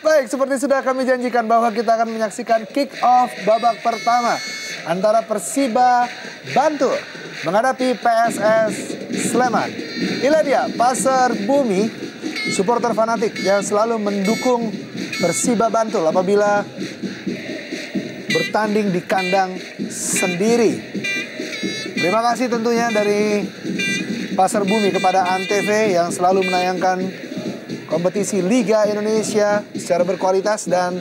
Baik, seperti sudah kami janjikan bahwa kita akan menyaksikan kick off babak pertama antara Persiba Bantul menghadapi PSS Sleman. Inilah dia Pasar Bumi, supporter fanatik yang selalu mendukung Persiba Bantul apabila bertanding di kandang sendiri. Terima kasih tentunya dari Pasar Bumi kepada Antv yang selalu menayangkan kompetisi Liga Indonesia secara berkualitas dan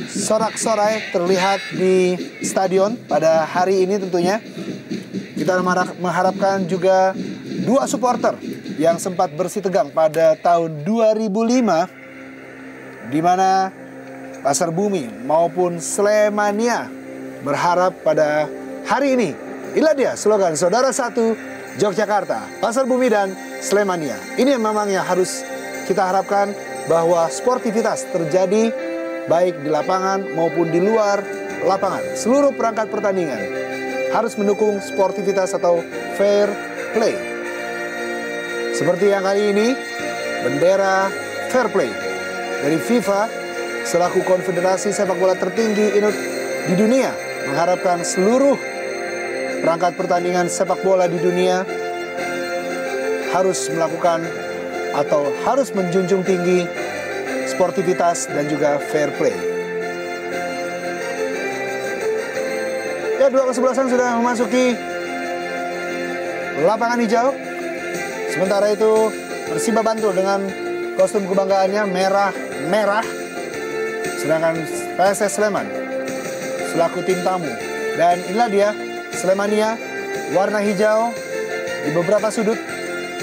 sorak-sorai terlihat di stadion pada hari ini tentunya. Kita mengharapkan juga dua supporter yang sempat bersih tegang pada tahun 2005 di mana Pasar Bumi maupun Slemania berharap pada hari ini. Inilah dia slogan Saudara Satu Yogyakarta, Pasar Bumi dan Slemania. Ini yang memang yang harus kita harapkan, bahwa sportivitas terjadi baik di lapangan maupun di luar lapangan. Seluruh perangkat pertandingan harus mendukung sportivitas atau fair play. Seperti yang kali ini, bendera fair play dari FIFA selaku konfederasi sepak bola tertinggi di dunia mengharapkan seluruh perangkat pertandingan sepak bola di dunia harus melakukan atau harus menjunjung tinggi sportivitas dan juga fair play. Ya, dua kesebelasan sudah memasuki lapangan hijau. Sementara itu Persiba Bantul dengan kostum kebanggaannya merah-merah, sedangkan PSS Sleman selaku tim tamu. Dan inilah dia Slemania, warna hijau di beberapa sudut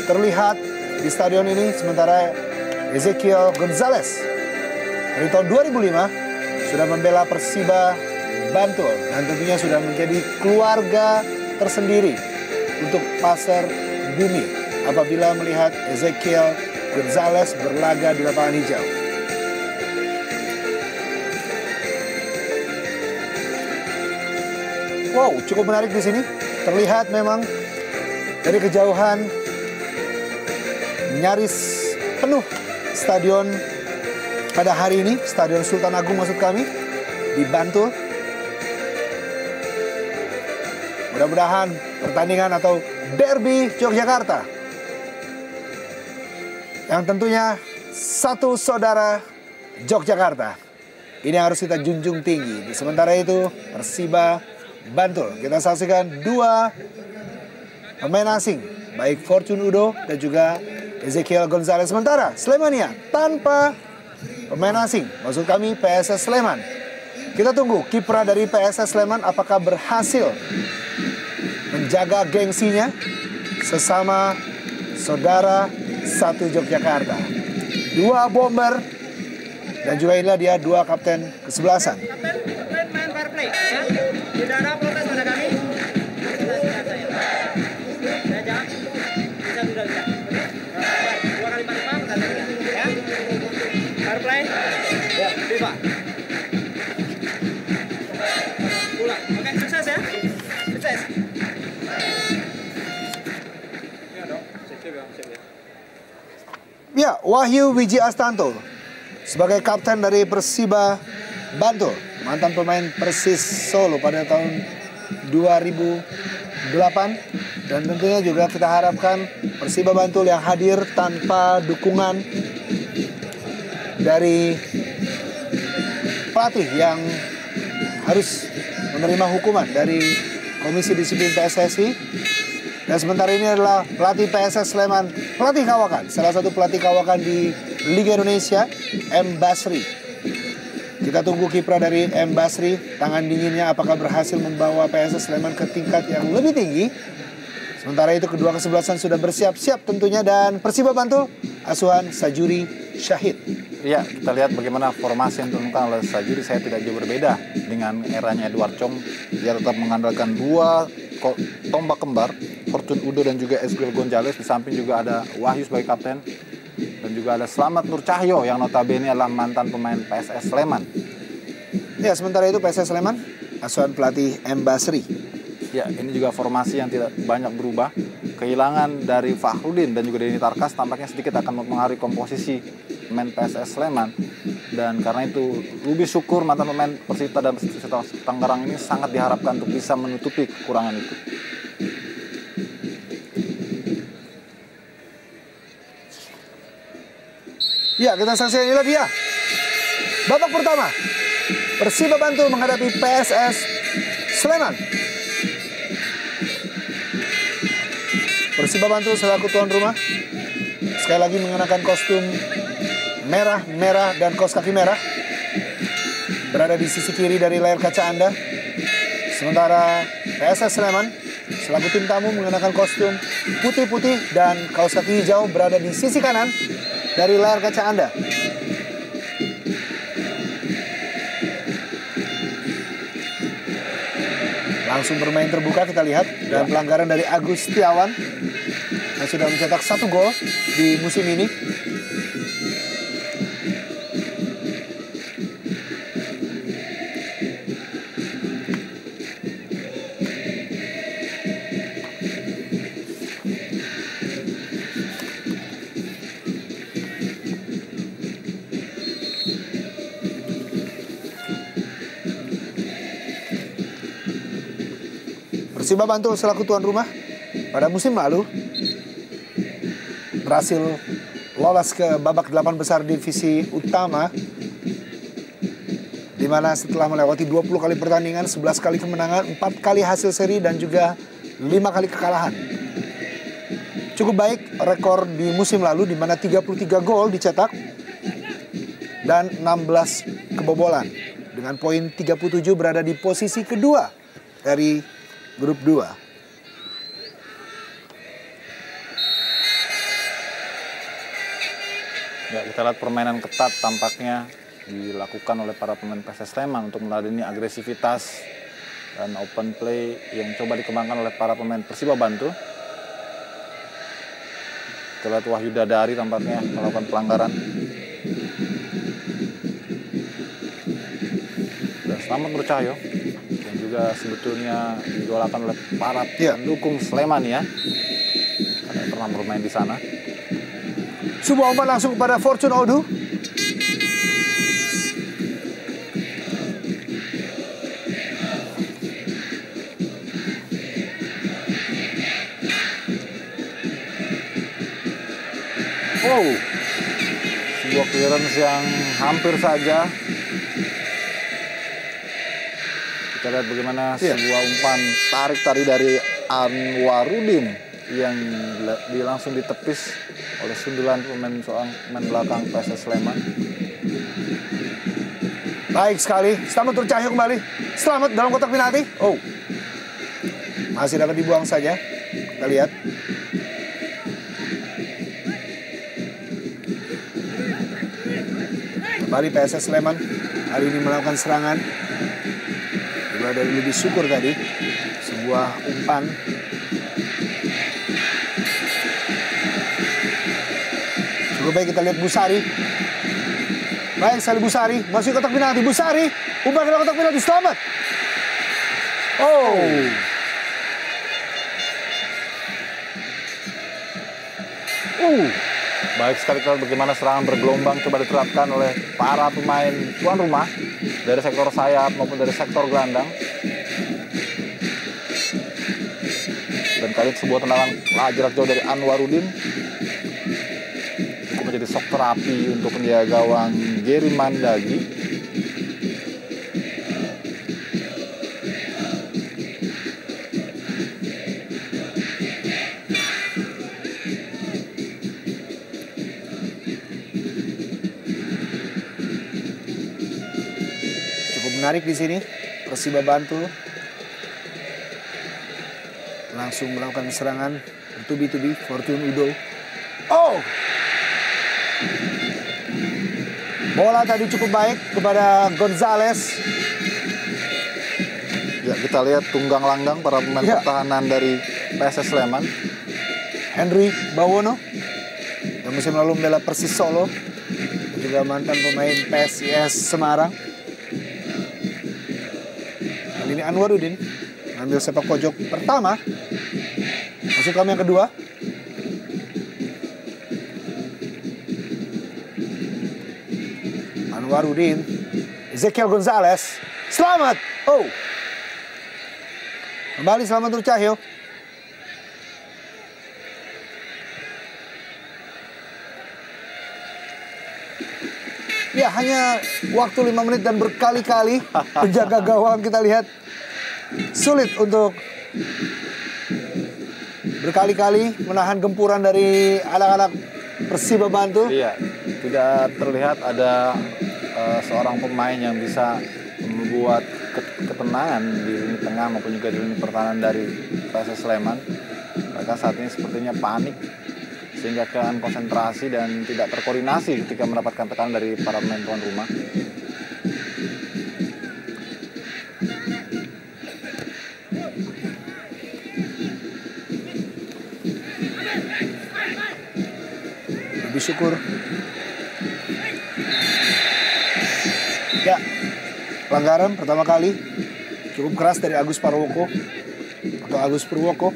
terlihat di stadion ini, sementara Ezekiel Gonzalez dari tahun 2005 sudah membela Persiba Bantul dan tentunya sudah menjadi keluarga tersendiri untuk Pasar Bumi apabila melihat Ezekiel Gonzalez berlaga di lapangan hijau. Wow, cukup menarik di sini. Terlihat memang dari kejauhan nyaris penuh stadion pada hari ini, Stadion Sultan Agung maksud kami, di Bantul. Mudah-mudahan pertandingan atau derby Yogyakarta yang tentunya satu saudara Yogyakarta ini harus kita junjung tinggi. Sementara itu Persiba Bantul, kita saksikan dua pemain asing, baik Fortune Udo dan juga Ezekiel Gonzalez. Sementara Slemania tanpa pemain asing, maksud kami PSS Sleman. Kita tunggu kiprah dari PSS Sleman apakah berhasil menjaga gengsinya sesama saudara satu Yogyakarta. Dua bomber dan juga inilah dia dua kapten kesebelasan. Main fair play ya. Tidak ada protes pada kami. Fair play. Ya, FIFA. Ulang. Oke, sukses ya. Sukses. Ya dong, sip ya. Ya, Wahyu Wiji Astanto sebagai kapten dari Persiba Bantul, mantan pemain Persis Solo pada tahun 2008. Dan tentunya juga kita harapkan Persiba Bantul yang hadir tanpa dukungan dari pelatih yang harus menerima hukuman dari Komisi Disiplin PSSI. Dan sementara ini adalah pelatih PSS Sleman, pelatih kawakan, salah satu pelatih kawakan di Liga Indonesia, M. Basri. Kita tunggu kiprah dari M. Basri, tangan dinginnya apakah berhasil membawa PSS Sleman ke tingkat yang lebih tinggi Sementara itu kedua kesebelasan sudah bersiap-siap tentunya, dan Persiba Bantul asuhan Sajuri Syahid. Ya, kita lihat bagaimana formasi yang diturunkan oleh Sajuri. Saya tidak jauh berbeda dengan eranya Edward Chong. Dia tetap mengandalkan dua tombak kembar, Fortune Udo dan juga Esguel Gonzalez. Di samping juga ada Wahyu sebagai kapten, dan juga ada Slamet Nur Cahyo yang notabene adalah mantan pemain PSS Sleman. Ya, sementara itu PSS Sleman asuhan pelatih M. Basri. Ya, ini juga formasi yang tidak banyak berubah. Kehilangan dari Fakhrudin dan juga Denny Tarkas tampaknya sedikit akan mempengaruhi komposisi pemain PSS Sleman. Dan karena itu Ruby Syukur, mantan pemain Persita dan Persita Tangerang ini sangat diharapkan untuk bisa menutupi kekurangan itu. Ya, kita saksikan inilah dia babak pertama. Persiba Bantul menghadapi PSS Sleman. Persiba Bantul selaku tuan rumah sekali lagi mengenakan kostum merah dan kaos kaki merah, berada di sisi kiri dari layar kaca Anda. Sementara PSS Sleman selaku tim tamu mengenakan kostum putih-putih dan kaos kaki hijau, berada di sisi kanan dari layar kaca Anda. Langsung bermain terbuka kita lihat, dan pelanggaran dari Agus Setiawan yang sudah mencetak 1 gol di musim ini. Persiba Bantul selaku tuan rumah pada musim lalu berhasil lolos ke babak 8 besar divisi utama, di mana setelah melewati 20 kali pertandingan, 11 kali kemenangan, 4 kali hasil seri dan juga 5 kali kekalahan. Cukup baik rekor di musim lalu, di mana 33 gol dicetak dan 16 kebobolan. Dengan poin 37 berada di posisi kedua dari grup 2. Ya, kita lihat permainan ketat tampaknya dilakukan oleh para pemain PSS Sleman untuk meladeni agresivitas dan open play yang coba dikembangkan oleh para pemain Persiba Bantul. Kita lihat Wahyu Dadari tampaknya melakukan pelanggaran. Dan Slamet Nur Cahyo yang juga sebetulnya didolakan oleh para pendukung Sleman ya, karena pernah bermain di sana. Sebuah umpan langsung kepada Fortune Odu. Oh, sebuah clearance yang hampir saja. Kita lihat bagaimana sebuah umpan tarik tadi dari Anwarudin yang langsung ditepis oleh sundulan pemain belakang PSS Sleman. Baik sekali, Slamet Nur Cahyo kembali. Selamat dalam kotak penalti. Oh, masih dapat dibuang saja. Kita lihat. Kembali PSS Sleman hari ini melakukan serangan. Juga dari Ruby Syukur tadi. Sebuah umpan. Cukup baik, kita lihat Busari. Baik sekali Busari, masuk kotak penalti. Busari, umpan ke dalam kotak penalti, selamat. Oh. Baik sekali kalau bagaimana serangan bergelombang coba diterapkan oleh para pemain tuan rumah dari sektor sayap maupun dari sektor gelandang. Dan kali itu sebuah tendangan jarak jauh dari Anwarudin menjadi shock terapi untuk penjaga gawang Gary Mandagi. Cukup menarik di sini. Persiba Bantul langsung melakukan serangan bertubi-tubi. Fortune Udo. Oh! Bola tadi cukup baik kepada Gonzales. Ya, kita lihat tunggang langgang para pemain Ya. pertahanan dari PSS Sleman. Henry Bawono yang musim lalu membela Persis Solo, juga mantan pemain PSIS Semarang. Kali ini Anwarudin ambil sepak pojok pertama. Masuk kami yang kedua. Anwarudin, Ezekiel Gonzales, selamat. Oh, kembali selamat untuk Cahyo. Ya, hanya waktu 5 menit dan berkali-kali penjaga gawang kita lihat sulit untuk berkali-kali menahan gempuran dari anak-anak Persiba Bantul. Iya, tidak terlihat ada seorang pemain yang bisa membuat ketenangan di lini tengah maupun juga di lini pertahanan dari PSS Sleman. Mereka saat ini sepertinya panik sehingga kehilangan konsentrasi dan tidak terkoordinasi ketika mendapatkan tekanan dari para pemain tuan rumah. Lebih syukur. Ya, pelanggaran pertama kali cukup keras dari Agus Parwoko atau Agus Purwoko.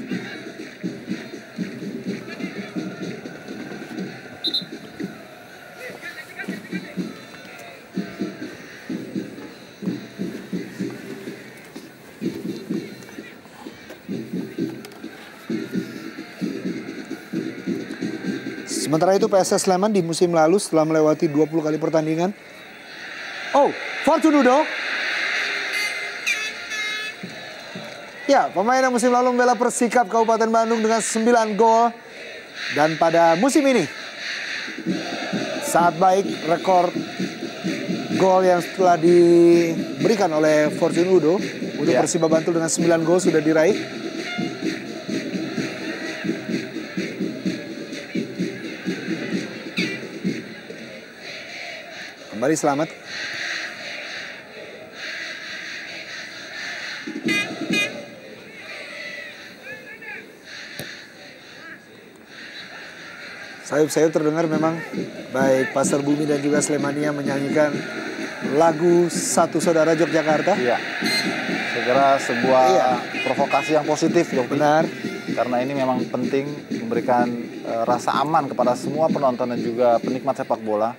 Sementara itu PSS Sleman di musim lalu setelah melewati 20 kali pertandingan. Oh, Fortune Udo. Ya, pemain yang musim lalu membela Persikap Kabupaten Bandung dengan 9 gol. Dan pada musim ini sangat baik rekor gol yang telah diberikan oleh Fortune Udo untuk Persiba Bantul dengan 9 gol sudah diraih. Kembali selamat. Sayup-sayup terdengar memang baik Pasar Bumi dan juga Slemania menyanyikan lagu Satu Saudara Yogyakarta. Iya. Segera sebuah provokasi yang positif, Yopi. Benar. Karena ini memang penting memberikan rasa aman kepada semua penonton dan juga penikmat sepak bola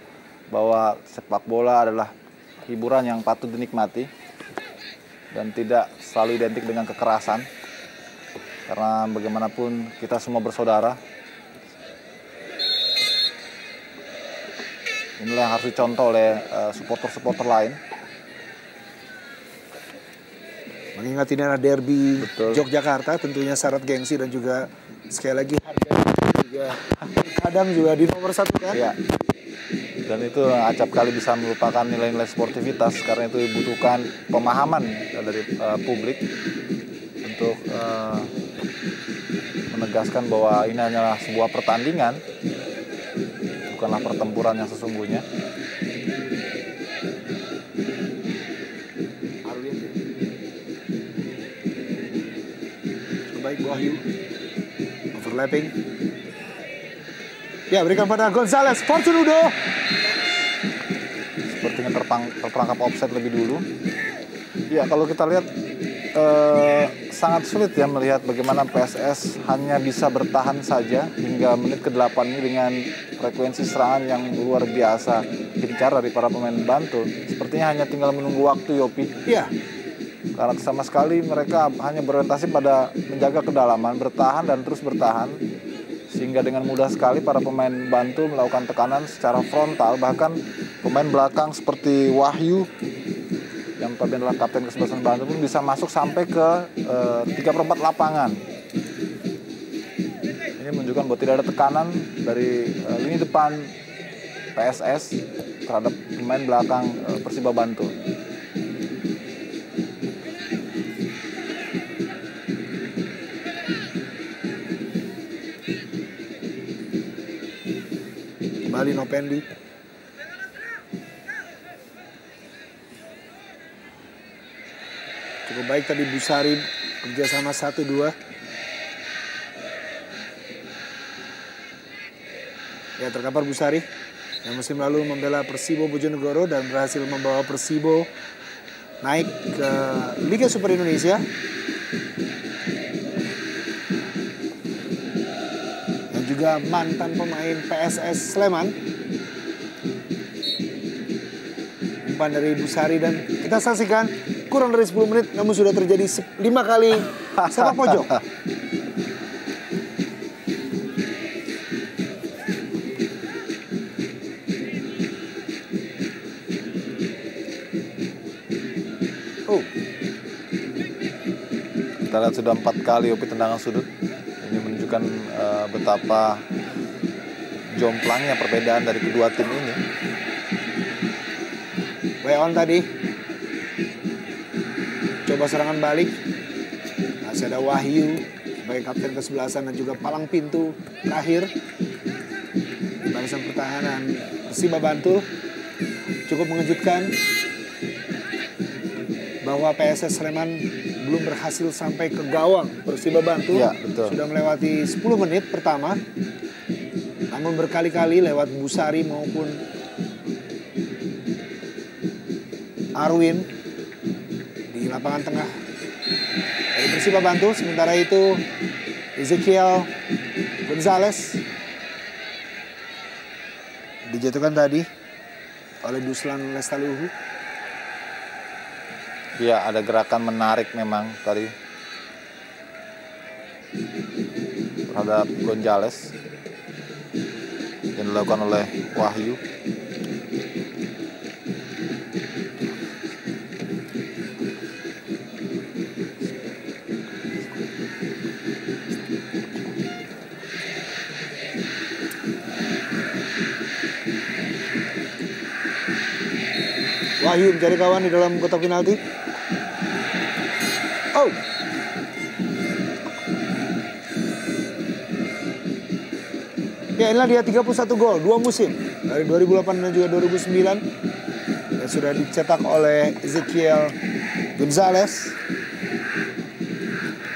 bahwa sepak bola adalah hiburan yang patut dinikmati dan tidak selalu identik dengan kekerasan. Karena bagaimanapun kita semua bersaudara. Inilah yang harus dicontoh oleh supporter-supporter lain. Mengingat ini adalah derby Betul. Yogyakarta, tentunya syarat gengsi dan juga sekali lagi harga juga kadang juga di nomor 1 kan. Iya. Dan itu acap kali bisa merupakan nilai-nilai sportivitas karena itu dibutuhkan pemahaman dari publik untuk menegaskan bahwa ini hanyalah sebuah pertandingan, bukanlah pertempuran yang sesungguhnya. Baik Wahyu, overlapping. Ya, berikan pada Gonzales, Fortune Udo. Sepertinya terperangkap offside lebih dulu. Ya, kalau kita lihat sangat sulit ya melihat bagaimana PSS hanya bisa bertahan saja hingga menit ke-8 ini dengan frekuensi serangan yang luar biasa gencar dari para pemain Bantul. Sepertinya hanya tinggal menunggu waktu, Yopi. Iya. Karena sama sekali mereka hanya berorientasi pada menjaga kedalaman, bertahan dan terus bertahan. Sehingga dengan mudah sekali para pemain Bantul melakukan tekanan secara frontal. Bahkan pemain belakang seperti Wahyu yang tadi adalah kapten kesebelasan Bantul pun bisa masuk sampai ke 3/4 lapangan. Ini menunjukkan bahwa tidak ada tekanan dari lini depan PSS terhadap pemain belakang Persiba Bantul. Kembali Nopendi. Cukup baik tadi Busari kerjasama 1-2. Ya, terkapar Busari yang musim lalu membela Persibo Bojonegoro dan berhasil membawa Persibo naik ke Liga Super Indonesia. Dan juga mantan pemain PSS Sleman. Umpan dari Busari dan kita saksikan kurang dari 10 menit namun sudah terjadi 5 kali sepak pojok. Kita lihat sudah 4 kali Yopi tendangan sudut. Ini menunjukkan betapa jomplangnya perbedaan dari kedua tim ini. Weon tadi coba serangan balik. Masih ada Wahyu sebagai kapten kesebelasan dan juga palang pintu terakhir. Barisan pertahanan Persiba Bantul cukup mengejutkan bahwa PSS Sleman belum berhasil sampai ke gawang Persiba Bantul. Ya, betul. Sudah melewati 10 menit pertama. Namun berkali-kali lewat Busari maupun Arwin di lapangan tengah dari Persiba Bantul. Sementara itu Ezekiel Gonzalez dijatuhkan tadi oleh Duslan Lestaluhu. Ya, ada gerakan menarik memang tadi terhadap Gonzalez yang dilakukan oleh Wahyu. Wahyu mencari kawan di dalam kotak penalti. Oh. Ya, inilah dia 31 gol, 2 musim. Dari 2008 dan juga 2009. Yang sudah dicetak oleh Ezekiel Gonzalez.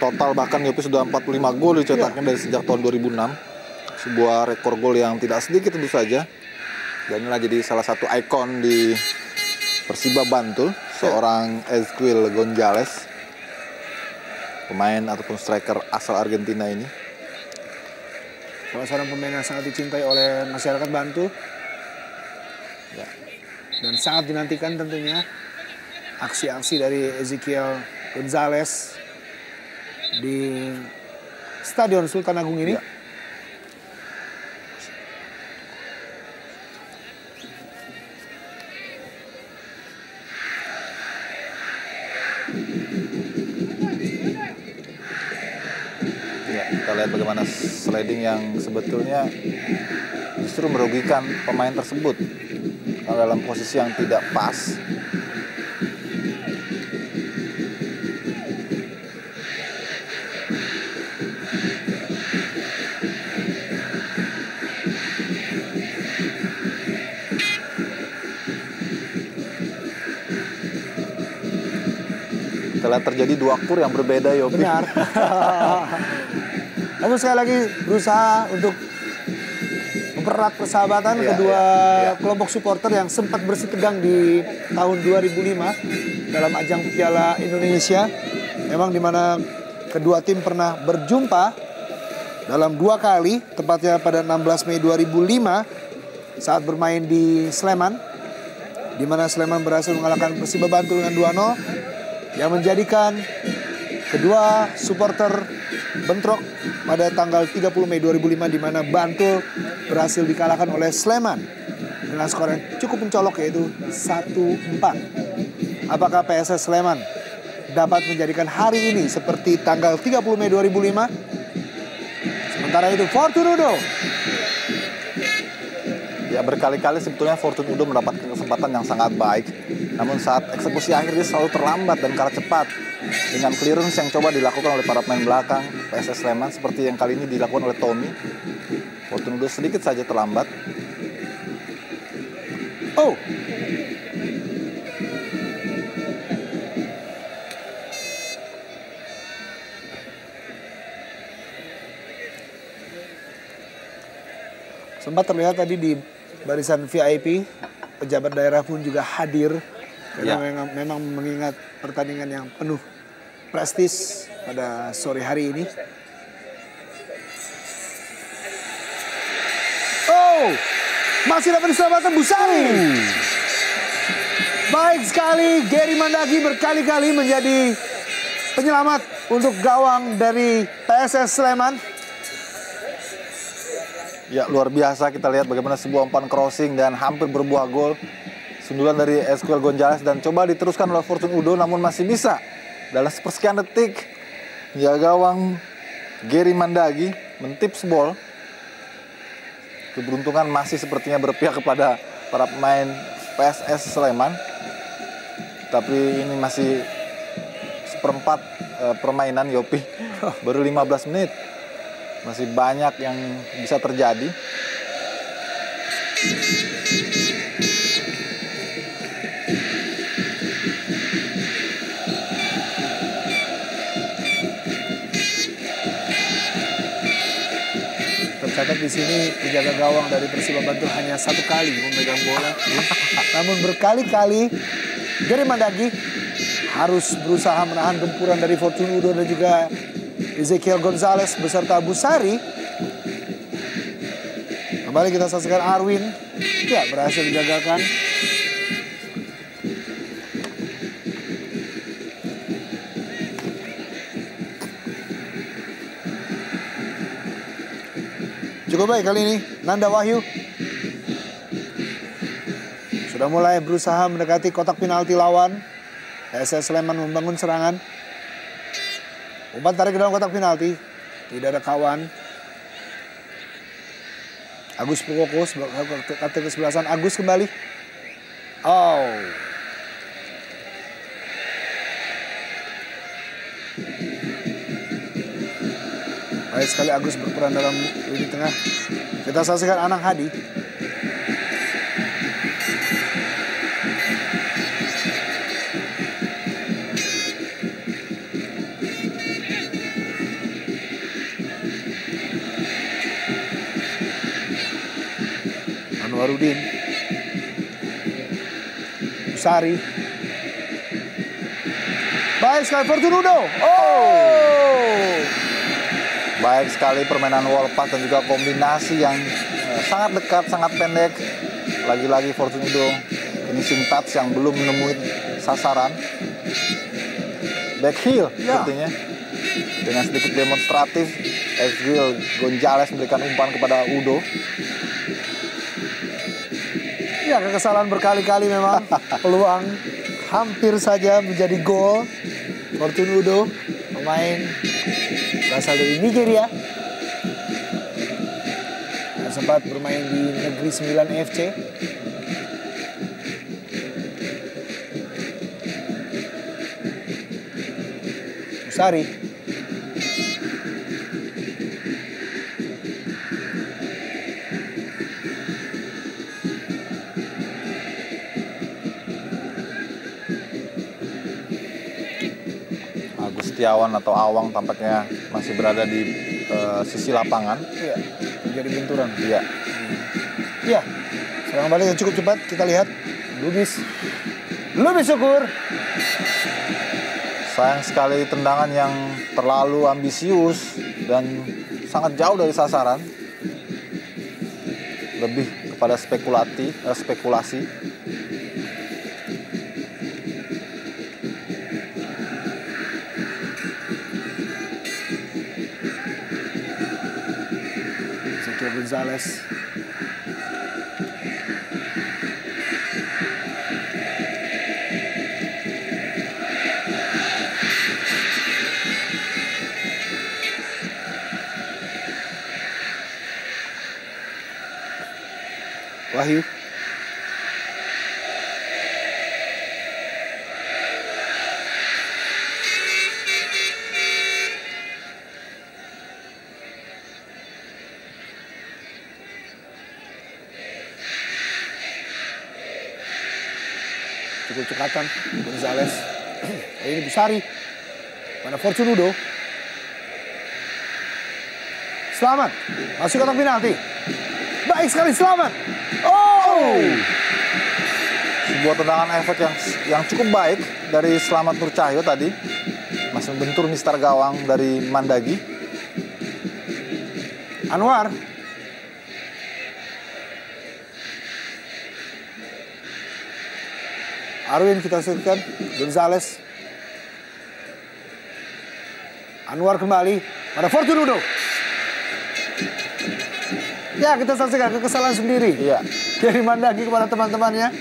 Total bahkan Yopi sudah 45 gol dicetaknya dari sejak tahun 2006. Sebuah rekor gol yang tidak sedikit tentu saja. Dan inilah jadi salah satu ikon di Persiba Bantul, seorang Ezekiel Gonzalez. Pemain ataupun striker asal Argentina ini. Salah seorang pemain yang sangat dicintai oleh masyarakat Bantul. Ya. Dan sangat dinantikan tentunya aksi-aksi dari Ezekiel Gonzalez di Stadion Sultan Agung ini. Ya. Kita lihat bagaimana sliding yang sebetulnya justru merugikan pemain tersebut karena dalam posisi yang tidak pas. Kita lihat terjadi 2 kur yang berbeda, Yopi. Benar. Namun sekali lagi berusaha untuk mempererat persahabatan kedua kelompok supporter yang sempat bersih tegang di tahun 2005 dalam ajang Piala Indonesia. Memang di mana kedua tim pernah berjumpa dalam 2 kali, tepatnya pada 16 Mei 2005 saat bermain di Sleman, di mana Sleman berhasil mengalahkan Persiba Bantul dengan 2-0 yang menjadikan kedua supporter bentrok pada tanggal 30 Mei 2005 di mana Bantul berhasil dikalahkan oleh Sleman dengan skor yang cukup mencolok yaitu 1-4. Apakah PSS Sleman dapat menjadikan hari ini seperti tanggal 30 Mei 2005? Sementara itu Fortun Udo. Ya, berkali-kali sebetulnya Fortun Udo mendapatkan kesempatan yang sangat baik. Namun saat eksekusi akhir dia selalu terlambat dan kalah cepat. Dengan clearance yang coba dilakukan oleh para pemain belakang PSS Sleman seperti yang kali ini dilakukan oleh Tommy. Fortun Udo sedikit saja terlambat. Oh, sempat terlihat tadi di barisan VIP, pejabat daerah pun juga hadir. Karena memang mengingat pertandingan yang penuh prestis pada sore hari ini. Oh, masih dapat diselamatkan Busari. Baik sekali, Gary Mandagi berkali-kali menjadi penyelamat untuk gawang dari PSS Sleman. Ya, luar biasa kita lihat bagaimana sebuah umpan crossing dan hampir berbuah gol. Sundulan dari Esquiel Gonzalez dan coba diteruskan oleh Fortune Udo namun masih bisa. Dalam sepersekian detik, ya gawang Gary Mandagi mentips ball. Keberuntungan masih sepertinya berpihak kepada para pemain PSS Sleman. Tapi ini masih seperempat permainan Yopi. Baru 15 menit. Masih banyak yang bisa terjadi. Tercatat di sini penjaga gawang dari Persiba Bantul hanya 1 kali memegang bola. Namun berkali-kali Gary Mandagi harus berusaha menahan gempuran dari Fortune Udo dan juga Esquiel Gonzalez beserta Busari. Kembali kita saksikan Arwin. Ya, berhasil digagalkan. Cukup baik kali ini, Nanda Wahyu. Sudah mulai berusaha mendekati kotak penalti lawan. PSS Sleman membangun serangan. Umpan tarik ke dalam kotak penalti. Tidak ada kawan. Agus Pukoko, kapten kesebelasan. Agus kembali. Oh. Baik sekali Agus berperan dalam lini tengah. Kita saksikan Anang Hadi. Anwarudin. Busari. Baik sekali Fortune Udo. Oh. Baik sekali permainan wall pass dan juga kombinasi yang sangat dekat, sangat pendek. Lagi-lagi Fortune Udo finishing touch yang belum menemui sasaran. Back heel sepertinya. Dengan sedikit demonstratif, Esquiel Gonzalez memberikan umpan kepada Udo. Ya, kekesalan berkali-kali memang. Peluang hampir saja menjadi gol. Fortune Udo, pemain berasal dari Nigeria. Dan sempat bermain di Negeri 9 FC. Busari. Setiawan atau Awang tampaknya masih berada di sisi lapangan. Iya, terjadi benturan. Iya. Iya, serangan balik yang cukup cepat. Kita lihat Lubis Syukur. Sayang sekali tendangan yang terlalu ambisius dan sangat jauh dari sasaran. Lebih kepada spekulasi. Esquiel Gonzalez. Wahyu. cukup cekatan Gonzales. Ini Busari. Pada Fortune Udo. Selamat. Masuk kotak penalti. Baik sekali Selamat. Oh! Sebuah tendangan efek yang cukup baik dari Selamat Nur Cahyo tadi. Masih membentur mister gawang dari Mandagi. Anwar. Arwin kita sebutkan. Gonzales. Anwar kembali pada Fortune Udo. Ya, kita saksikan kekesalan sendiri. Iya. Dari Mandagi kepada teman-temannya.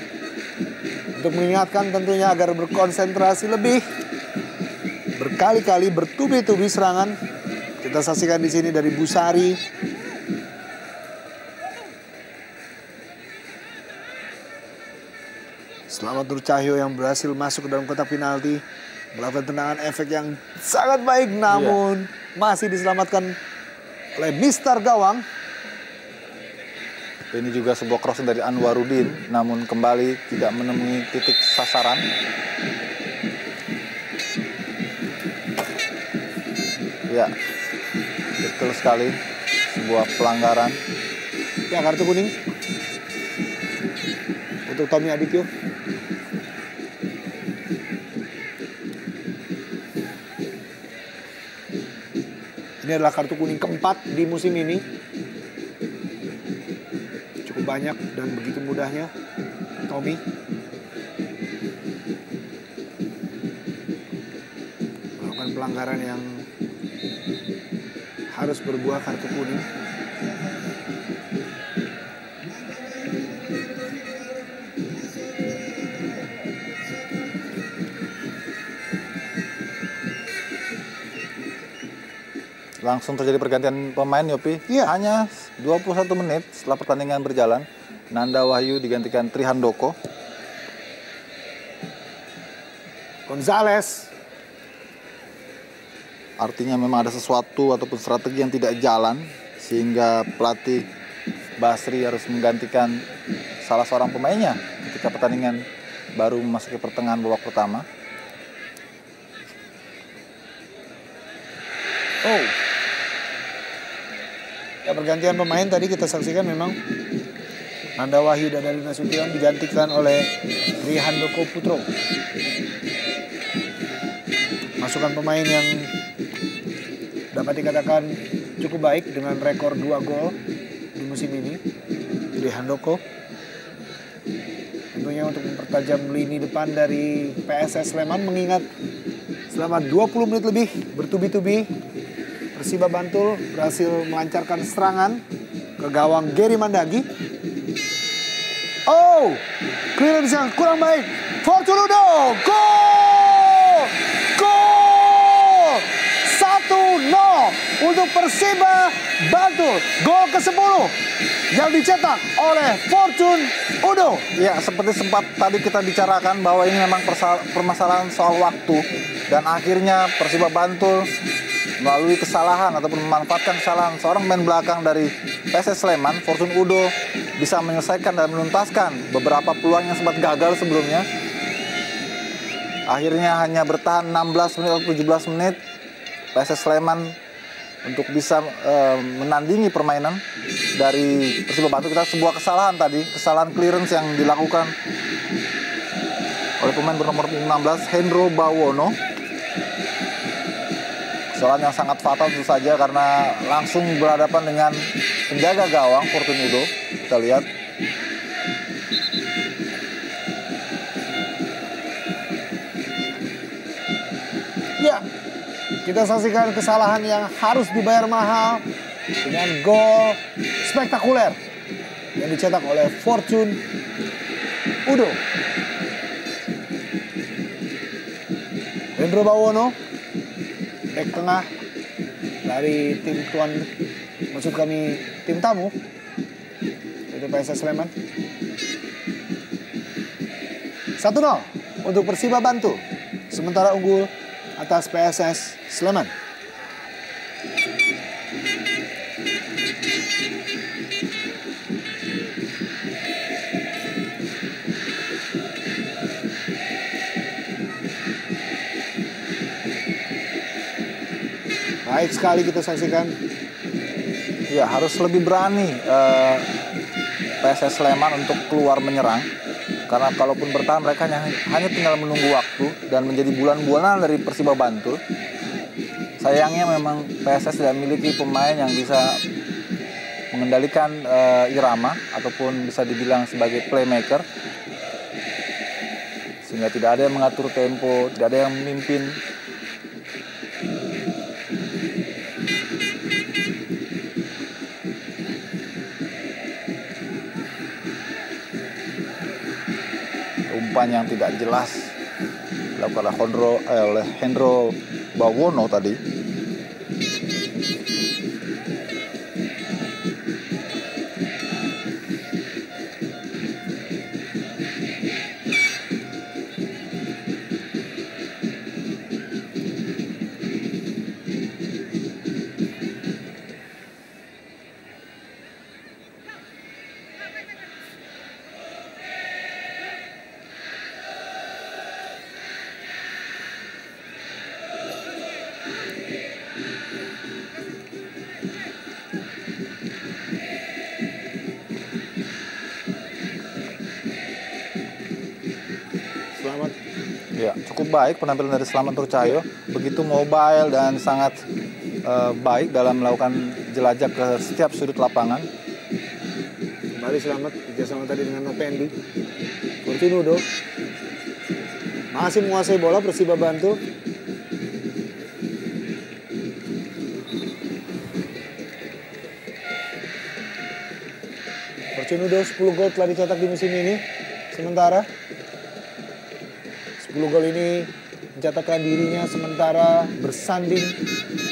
Untuk mengingatkan tentunya agar berkonsentrasi lebih. Berkali-kali bertubi-tubi serangan. Kita saksikan di sini dari Busari. Selamat Nur Cahyo yang berhasil masuk ke dalam kotak penalti. Melakukan tendangan efek yang sangat baik. Namun masih diselamatkan oleh mister gawang. Ini juga sebuah crossing dari Anwarudin. Namun kembali tidak menemui titik sasaran. Ya, betul sekali. Sebuah pelanggaran. Ya, kartu kuning. Untuk Tommy Adityo. Ini adalah kartu kuning keempat di musim ini. Cukup banyak dan begitu mudahnya Tommy. Melakukan pelanggaran yang harus berbuah kartu kuning. Langsung terjadi pergantian pemain, Yopi. Iya. Hanya 21 menit setelah pertandingan berjalan. Nanda Wahyu digantikan Trihandoko. Gonzales. Artinya memang ada sesuatu ataupun strategi yang tidak jalan. Sehingga pelatih Basri harus menggantikan salah seorang pemainnya ketika pertandingan baru memasuki pertengahan babak pertama. Oh. Ya, pergantian pemain tadi kita saksikan memang Nanda Wahyu dan Dalina Nasution digantikan oleh Trihandoko Putro. Masukan pemain yang dapat dikatakan cukup baik dengan rekor 2 gol di musim ini. Trihandoko tentunya untuk mempertajam lini depan dari PSS Sleman, mengingat selama 20 menit lebih bertubi-tubi Persiba Bantul berhasil melancarkan serangan ke gawang Gary Mandagi. Oh, clearance yang kurang baik. Fortune Udo, gol! Gol! 1-0 untuk Persiba Bantul. Gol ke-10 yang dicetak oleh Fortune Udo. Ya, seperti sempat tadi kita bicarakan bahwa ini memang permasalahan soal waktu. Dan akhirnya Persiba Bantul melalui kesalahan ataupun memanfaatkan kesalahan seorang pemain belakang dari PSS Sleman, Fortune Udo bisa menyelesaikan dan menuntaskan beberapa peluang yang sempat gagal sebelumnya. Akhirnya hanya bertahan 16 menit atau 17 menit PSS Sleman untuk bisa menandingi permainan dari Persiba Bantul. Kita sebuah kesalahan tadi, kesalahan clearance yang dilakukan oleh pemain bernomor 16 Hendro Bawono. Kesalahan yang sangat fatal tentu saja karena langsung berhadapan dengan penjaga gawang Fortune Udo. Kita lihat. Ya, kita saksikan kesalahan yang harus dibayar mahal dengan gol spektakuler yang dicetak oleh Fortune Udo. Hendro Bawono, back tengah dari tim tuan, maksud kami tim tamu, itu PSS Sleman. 1-0 untuk Persiba Bantul, sementara unggul atas PSS Sleman. Baik sekali kita saksikan. Ya, harus lebih berani PSS Sleman untuk keluar menyerang. Karena kalaupun bertahan mereka hanya tinggal menunggu waktu dan menjadi bulan-bulanan dari Persiba Bantul. Sayangnya memang PSS tidak memiliki pemain yang bisa mengendalikan irama ataupun bisa dibilang sebagai playmaker. Sehingga tidak ada yang mengatur tempo, tidak ada yang memimpin. Umpan yang tidak jelas dilakukan oleh Hendro Bawono tadi. Selamat. Ya, cukup baik penampilan dari Slamet Nurcahyo. Begitu mobile dan sangat baik dalam melakukan jelajah ke setiap sudut lapangan. Kembali Selamat kerjasama tadi dengan Nopendi. Fortunudo masih menguasai bola Persiba Bantul. Fortunudo 10 gol telah dicetak di musim ini. Sementara 10 gol ini mencatatkan dirinya sementara bersanding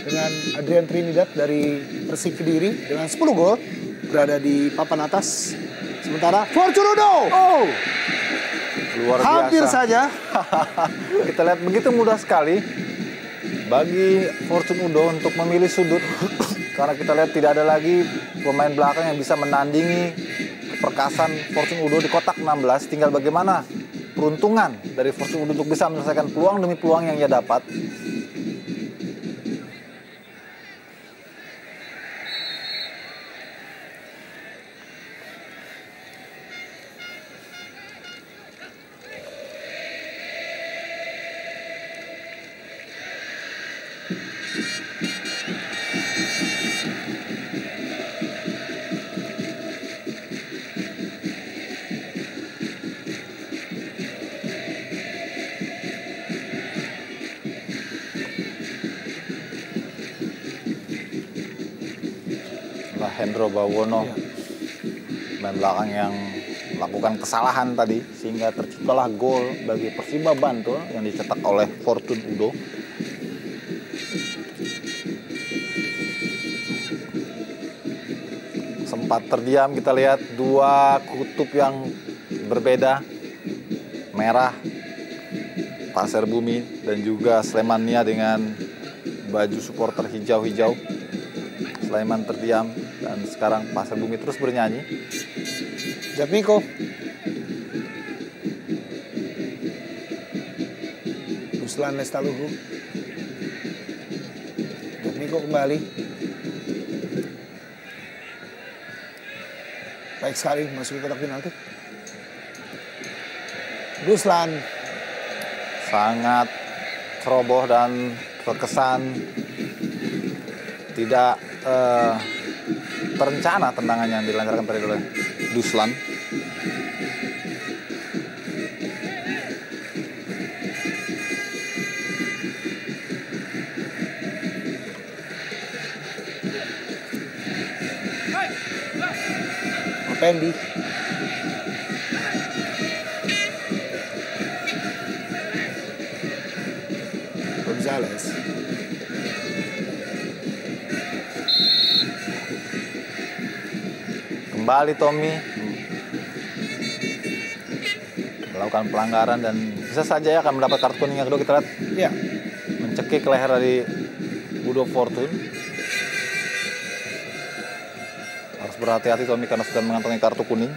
dengan Adrian Trinidad dari Persik Kediri dengan 10 gol berada di papan atas. Sementara Fortunudo Luar biasa. hampir saja. Kita lihat begitu mudah sekali bagi Fortunudo untuk memilih sudut. Karena kita lihat tidak ada lagi pemain belakang yang bisa menandingi keperkasan Fortunudo di kotak 16. Tinggal bagaimana peruntungan dari Fortunudo untuk bisa menyelesaikan peluang demi peluang yang ia dapat. Hendro Bawono, main belakang yang melakukan kesalahan tadi sehingga terciptalah gol bagi Persiba Bantul yang dicetak oleh Fortunudo. Sempat terdiam, kita lihat dua kutub yang berbeda, merah Pasir Bumi dan juga Slemania dengan baju supporter hijau-hijau. Sleman terdiam dan sekarang Pasir Bumi terus bernyanyi. Jatmiko. Ruslan Lestaluhu. Jatmiko kembali. Baik sekali masuk ke kotak penalti. Ruslan. Sangat ceroboh dan terkesan tidak terencana tendangan yang dilancarkan tadi oleh Duslan. Pendi. Gonzales. Kembali Tommy melakukan pelanggaran dan bisa saja ya akan mendapat kartu kuning yang kedua. Kita lihat Ya. mencekik leher dari Budo Fortun. Harus berhati-hati Tommy karena sudah mengantongi kartu kuning.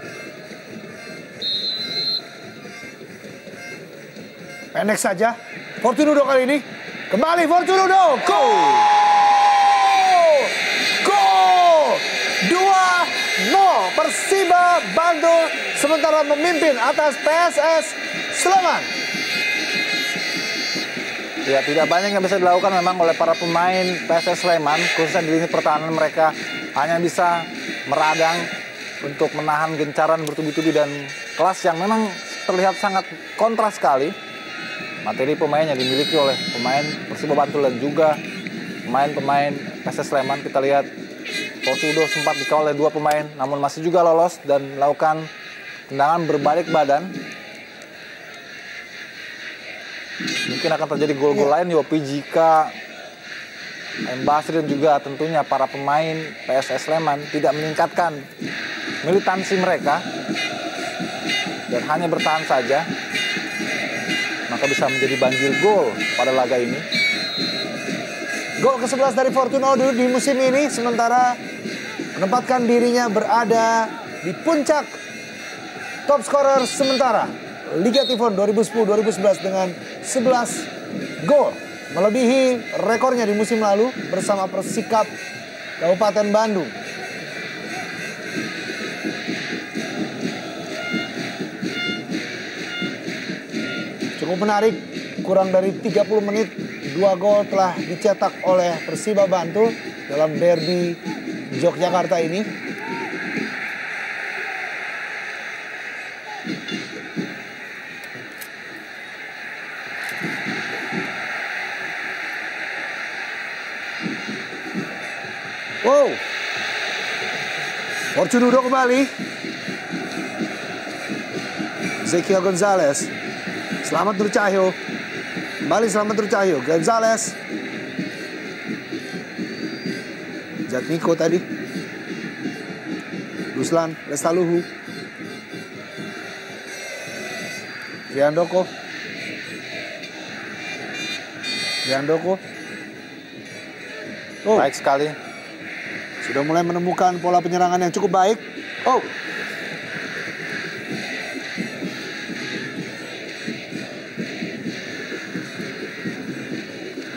Pendek saja. Fortunudo kali ini. Kembali Fortunudo. Go! Bantul sementara memimpin atas PSS Sleman. Ya, tidak banyak yang bisa dilakukan memang oleh para pemain PSS Sleman, khususnya di lini pertahanan. Mereka hanya bisa meradang untuk menahan gencaran bertubi-tubi dan kelas yang memang terlihat sangat kontras sekali. Materi pemain yang dimiliki oleh pemain Persiba Bantul dan juga pemain-pemain PSS Sleman. Kita lihat Portudo sempat dikawal oleh 2 pemain, namun masih juga lolos dan melakukan tendangan berbalik badan. Mungkin akan terjadi gol-gol lain Yopi jika Basri dan juga tentunya para pemain PSS Sleman tidak meningkatkan militansi mereka dan hanya bertahan saja, maka bisa menjadi banjir gol pada laga ini. Gol ke-11 dari Fortuna di musim ini, sementara menempatkan dirinya berada di puncak top scorer sementara Liga Tifon 2010-2011 dengan 11 gol, melebihi rekornya di musim lalu bersama Persikap Kabupaten Bandung. Cukup menarik, kurang dari 30 menit 2 gol telah dicetak oleh Persiba Bantul dalam derby Yogyakarta ini. Wow, Fortunudo kembali. Ezekiel Gonzalez, Selamat Nur Cahyo, kembali Selamat Nur Cahyo, Gonzalez, Jatmiko tadi, Ruslan Lestaluhu, Triandoko, Baik sekali. Sudah mulai menemukan pola penyerangan yang cukup baik. Oh,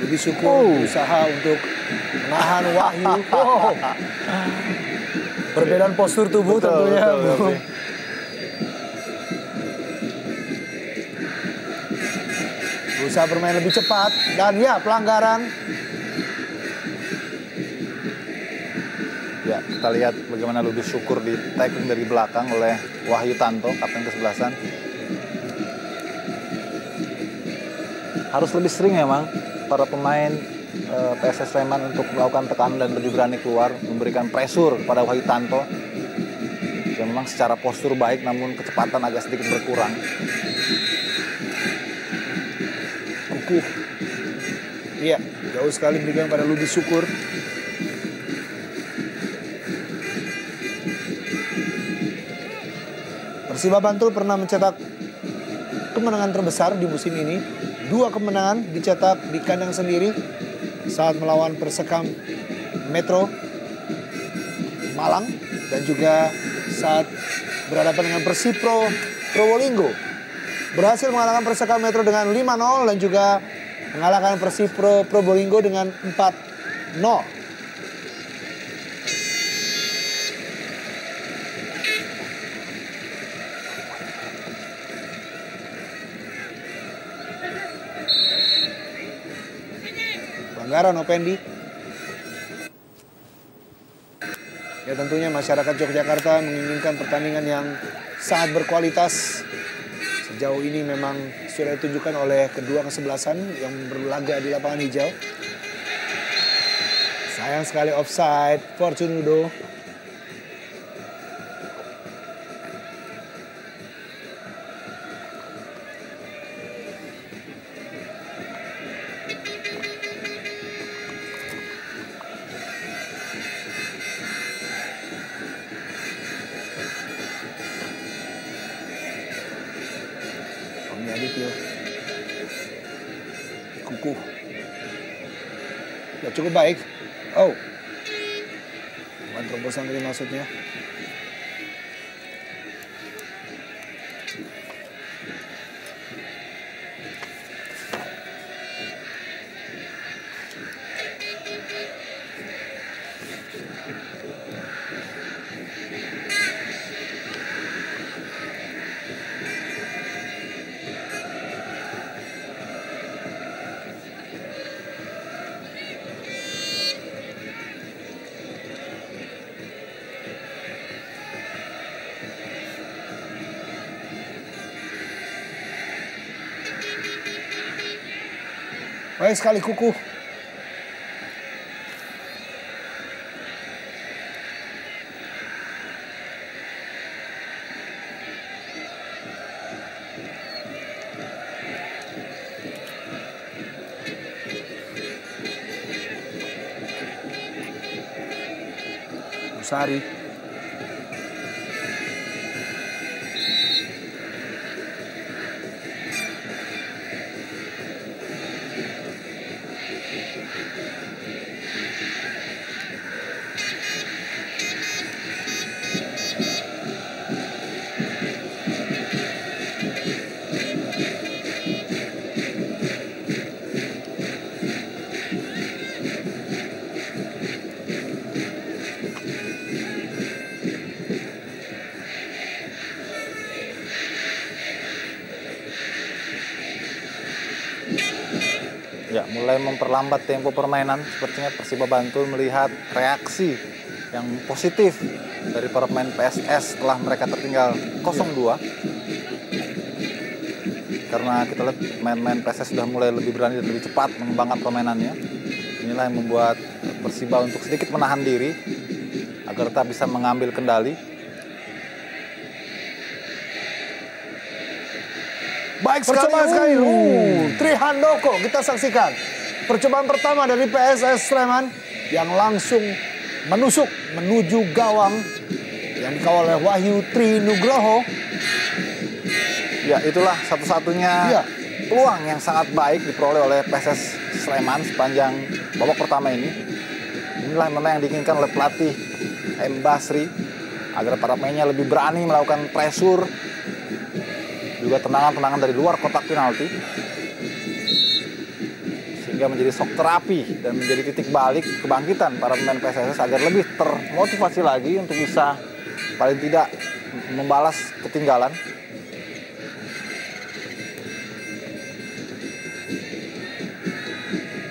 lebih syukur berusaha untuk menahan Wahyu. Oh. Perbedaan postur tubuh tentunya. Betul. Berusaha bermain lebih cepat dan ya pelanggaran. Ya, kita lihat bagaimana lebih syukur di tackling dari belakang oleh Wahyu Tanto, kapten ke-11. Harus lebih sering memang para pemain PSS Sleman untuk melakukan tekanan dan lebih berani keluar, memberikan pressure pada Wahyu Tanto yang memang secara postur baik namun kecepatan agak sedikit berkurang. Kukuh. Iya, jauh sekali berikan pada lebih syukur. Persiba Bantul pernah mencetak kemenangan terbesar di musim ini. 2 kemenangan dicetak di kandang sendiri saat melawan Persekam Metro Malang dan juga saat berhadapan dengan Persipro Probolinggo. Berhasil mengalahkan Persekam Metro dengan 5-0 dan juga mengalahkan Persipro Probolinggo dengan 4-0. Pelanggaran Opendi. Ya tentunya masyarakat Yogyakarta menginginkan pertandingan yang sangat berkualitas. Sejauh ini memang sudah ditunjukkan oleh kedua kesebelasan yang berlaga di lapangan hijau. Sayang sekali offside Fortunudo. Kukuh. Ya cukup baik. Oh. Bukan terobosan tadi maksudnya. Baik sekali Kuku. Sari. Ya, mulai memperlambat tempo permainan. Sepertinya Persiba Bantul melihat reaksi yang positif dari para pemain PSS setelah mereka tertinggal 0-2. Karena kita lihat pemain-pemain PSS sudah mulai lebih berani dan lebih cepat mengembangkan permainannya. Inilah yang membuat Persiba untuk sedikit menahan diri agar tetap bisa mengambil kendali. Baik sekali. Percobaan sekali. Trihandoko kita saksikan. Percobaan pertama dari PSS Sleman yang langsung menusuk menuju gawang yang dikawal oleh Wahyu Trinugroho. Ya, itulah satu-satunya peluang yang sangat baik diperoleh oleh PSS Sleman sepanjang babak pertama ini. Inilah yang diinginkan oleh pelatih M. Basri agar para pemainnya lebih berani melakukan pressure, juga tendangan-tendangan dari luar kotak penalti, sehingga menjadi shock terapi dan menjadi titik balik kebangkitan para pemain PSS agar lebih termotivasi lagi untuk bisa paling tidak membalas ketinggalan.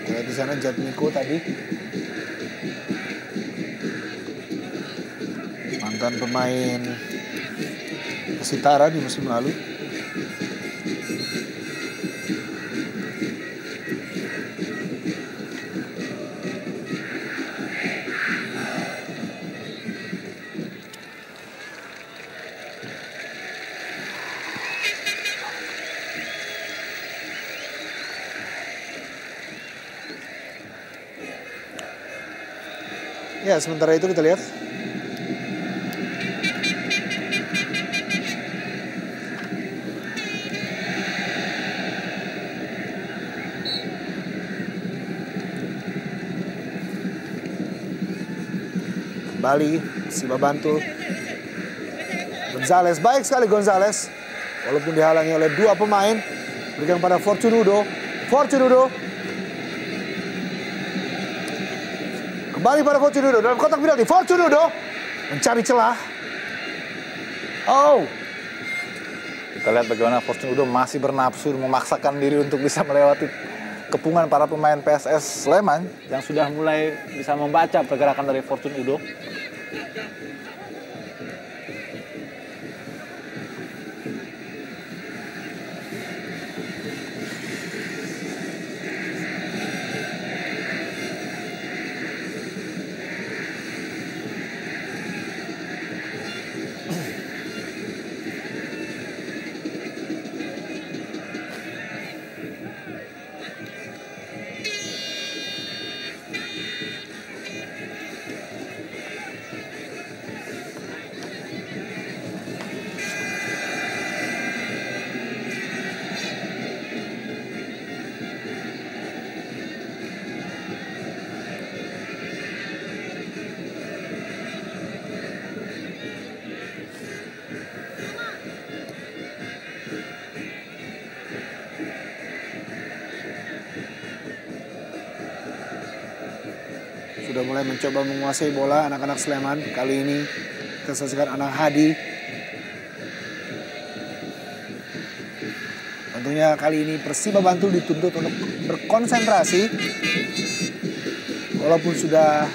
Lihat di sana Jatmiko tadi, mantan pemain Persitara di musim lalu. Ya, sementara itu kita lihat kembali Persiba Bantul. Gonzales, baik sekali Gonzales. Walaupun dihalangi oleh dua pemain, berikan pada Fortunudo. Kembali pada Fortunudo dalam kotak penalti. Fortunudo mencari celah. Kita lihat bagaimana Fortunudo masih bernafsu memaksakan diri untuk bisa melewati kepungan para pemain PSS Sleman yang sudah mulai bisa membaca pergerakan dari Fortunudo. Sudah mulai mencoba menguasai bola anak-anak Sleman. Kali ini kita saksikan Anang Hadi. Tentunya kali ini Persiba Bantul dituntut untuk berkonsentrasi. Walaupun sudah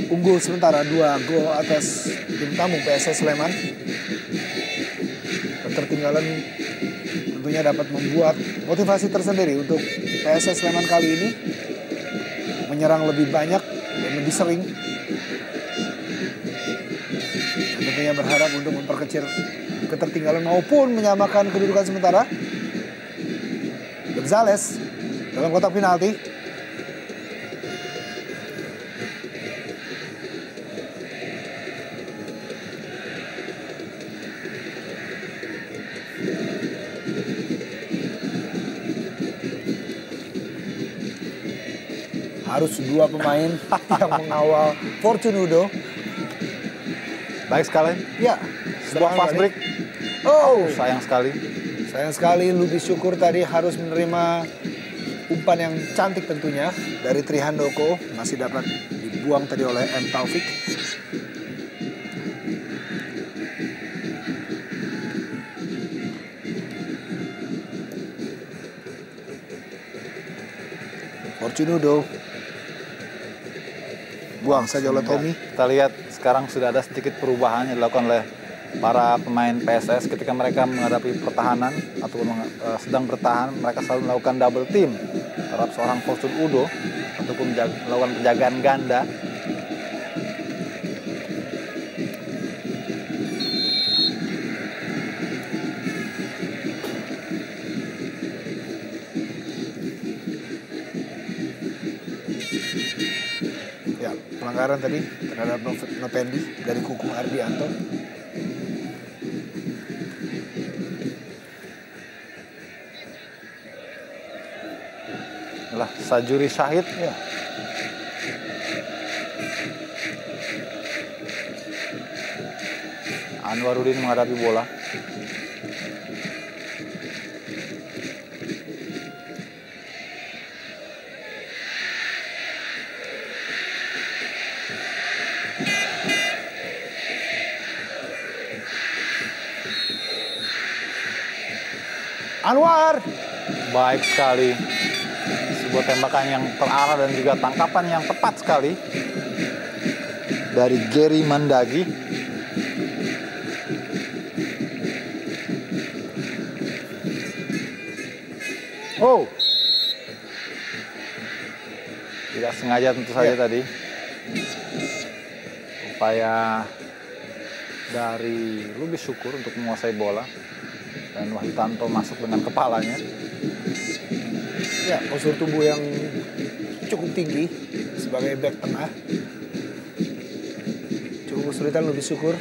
unggul sementara 2 gol atas tim tamu PSS Sleman. Ketertinggalan tentunya dapat membuat motivasi tersendiri untuk PSS Sleman kali ini menyerang lebih banyak dan lebih sering. Dan tentunya berharap untuk memperkecil ketertinggalan maupun menyamakan kedudukan sementara. Gonzales dalam kotak penalti. Harus dua pemain yang mengawal Fortunudo. Baik sekali. Ya, Sebuah fast break. Oh, Sayang sekali. sayang sekali Lubi Syukur tadi harus menerima umpan yang cantik tentunya dari Trihandoko. Masih dapat dibuang tadi oleh M. Taufik. Fortunudo buang saja oleh Tommy. Kita lihat sekarang sudah ada sedikit perubahan yang dilakukan oleh para pemain PSS ketika mereka menghadapi pertahanan ataupun sedang bertahan. Mereka selalu melakukan double team terhadap seorang Fortunudo ataupun melakukan penjagaan ganda. Ya, pelanggaran tadi terhadap Nopendi dari Kukung Ardianto. Adalah Sajuri Syahid. Ya. Anwarudin menghadapi bola. Anwar. Baik sekali. Sebuah tembakan yang terarah dan juga tangkapan yang tepat sekali dari Gary Mandagi. Oh, Tidak sengaja tentu saja tadi. Upaya dari Lubi Syukur untuk menguasai bola. Dan Wahyu Tanto masuk dengan kepalanya. ya, postur tubuh yang cukup tinggi sebagai back tengah. Cukup kesulitan Lubi Syukur.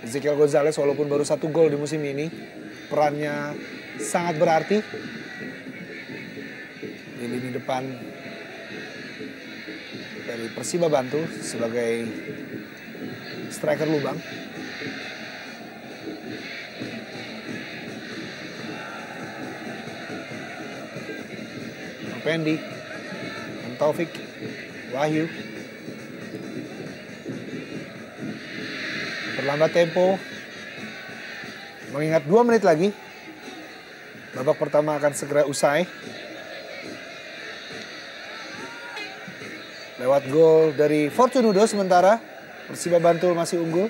Ezekiel Gonzalez walaupun baru 1 gol di musim ini, perannya sangat berarti di lini depan dari Persiba Bantul sebagai striker lubang. Pendi, M. Taufik, Wahyu. Perlambat tempo, mengingat 2 menit lagi. Babak pertama akan segera usai. Lewat gol dari Fortunudo sementara Persiba Bantul masih unggul.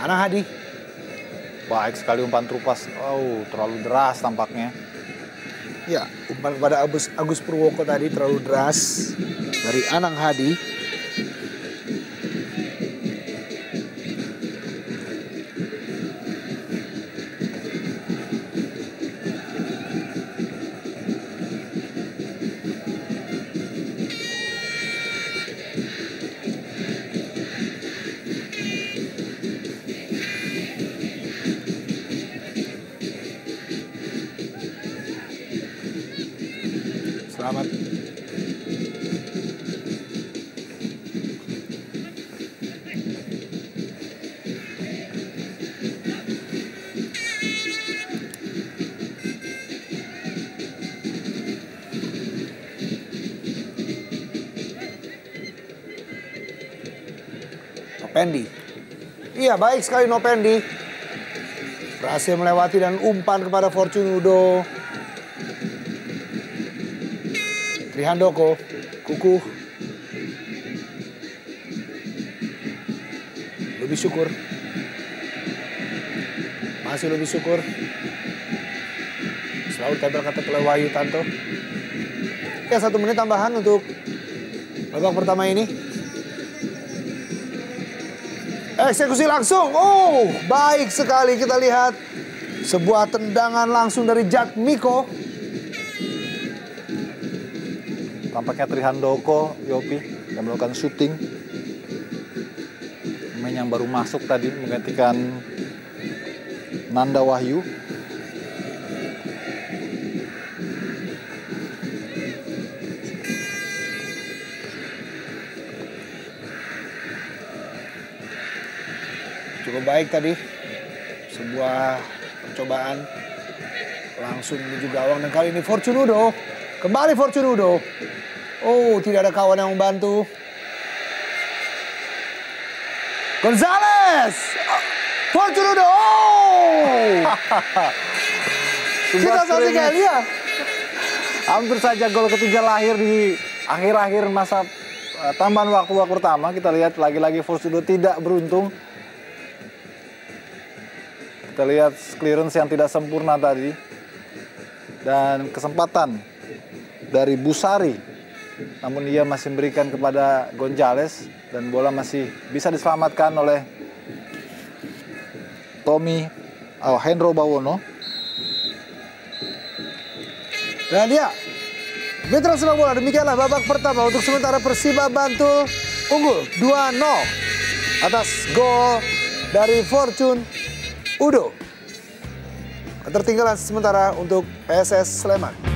Anang Hadi. Baik sekali umpan terupas. Oh, terlalu deras tampaknya. Ya, umpan kepada Agus Purwoko tadi terlalu deras dari Anang Hadi. Selamat. Nopendi. Iya, baik sekali Nopendi. Berhasil melewati dan umpan kepada Fortune Udo. Trihandoko, kukuh. Lebih syukur. Masih lebih syukur. Selalu tempel kata oleh Wahyu Tanto. Ya, 1 menit tambahan untuk babak pertama ini. Eksekusi langsung. Oh, baik sekali kita lihat. Sebuah tendangan langsung dari Jack Miko. Tampaknya Trihandoko, Yopi, yang melakukan syuting. Pemain yang baru masuk tadi menggantikan Nanda Wahyu. Cukup baik tadi. Sebuah percobaan langsung menuju gawang. Dan kali ini Fortune Udo. Kembali Fortune Udo. Oh, tidak ada kawan yang membantu. Gonzales. Fortune Udo. Oh. Kita saksikan, ya. Hampir saja gol ketiga lahir di akhir-akhir masa tambahan waktu pertama. Kita lihat lagi-lagi Fortune Udo tidak beruntung. Kita lihat clearance yang tidak sempurna tadi. Dan kesempatan dari Busari. Namun dia masih memberikan kepada Gonzales. Dan bola masih bisa diselamatkan oleh Hendro Bawono. Dan dia Mitra sepak bola, demikianlah babak pertama untuk sementara Persiba Bantul unggul 2-0 atas gol dari Fortune Udo. Ketertinggalan sementara untuk PSS Sleman.